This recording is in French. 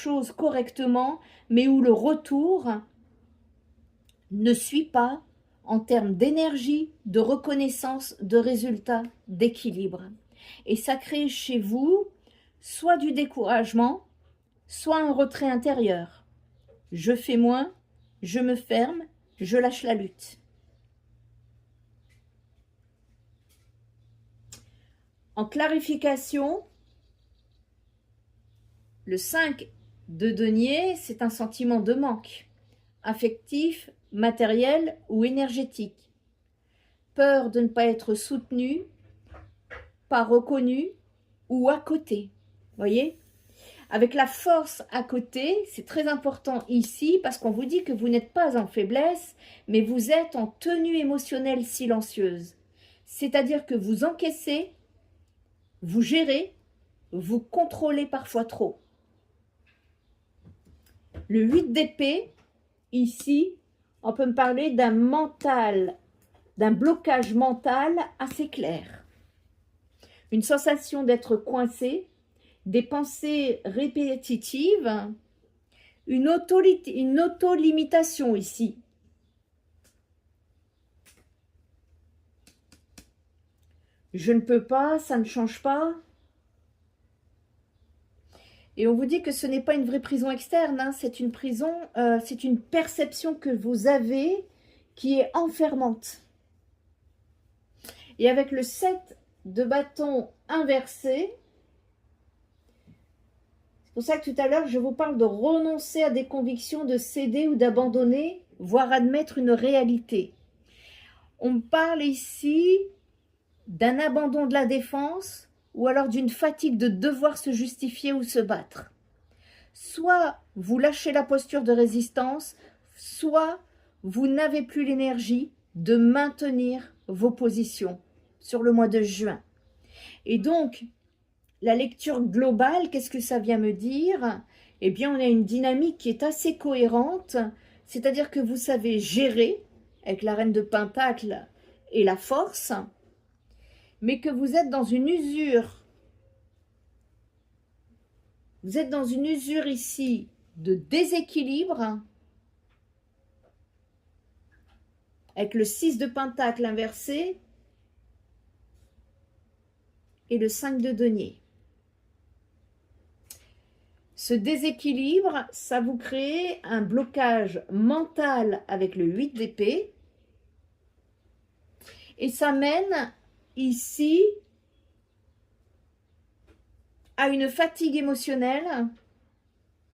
choses correctement, mais où le retour ne suit pas en termes d'énergie, de reconnaissance, de résultats, d'équilibre. Et ça crée chez vous soit du découragement, soit un retrait intérieur. Je fais moins, je me ferme, je lâche la lutte. En clarification, le 5 de denier, c'est un sentiment de manque, affectif, matériel ou énergétique. Peur de ne pas être soutenu, pas reconnu ou à côté. Voyez ? Avec la force à côté, c'est très important ici parce qu'on vous dit que vous n'êtes pas en faiblesse, mais vous êtes en tenue émotionnelle silencieuse. C'est-à-dire que vous encaissez, vous gérez, vous contrôlez parfois trop. Le 8 d'épée, ici, on peut me parler d'un mental, d'un blocage mental assez clair. Une sensation d'être coincé, des pensées répétitives, une auto-limitation ici. Je ne peux pas, ça ne change pas. Et on vous dit que ce n'est pas une vraie prison externe, hein, c'est une prison, c'est une perception que vous avez qui est enfermante. Et avec le 7 de bâton inversé, c'est pour ça que tout à l'heure, je vous parle de renoncer à des convictions, de céder ou d'abandonner, voire admettre une réalité. On parle ici d'un abandon de la défense ou alors d'une fatigue de devoir se justifier ou se battre. Soit vous lâchez la posture de résistance, soit vous n'avez plus l'énergie de maintenir vos positions sur le mois de juin. Et donc, la lecture globale, qu'est-ce que ça vient me dire? Eh bien, on a une dynamique qui est assez cohérente, c'est-à-dire que vous savez gérer avec la reine de Pentacle et la force, mais que vous êtes dans une usure. Vous êtes dans une usure ici de déséquilibre avec le 6 de Pentacle inversé et le 5 de denier. Ce déséquilibre, ça vous crée un blocage mental avec le 8 d'épée et ça mène ici à une fatigue émotionnelle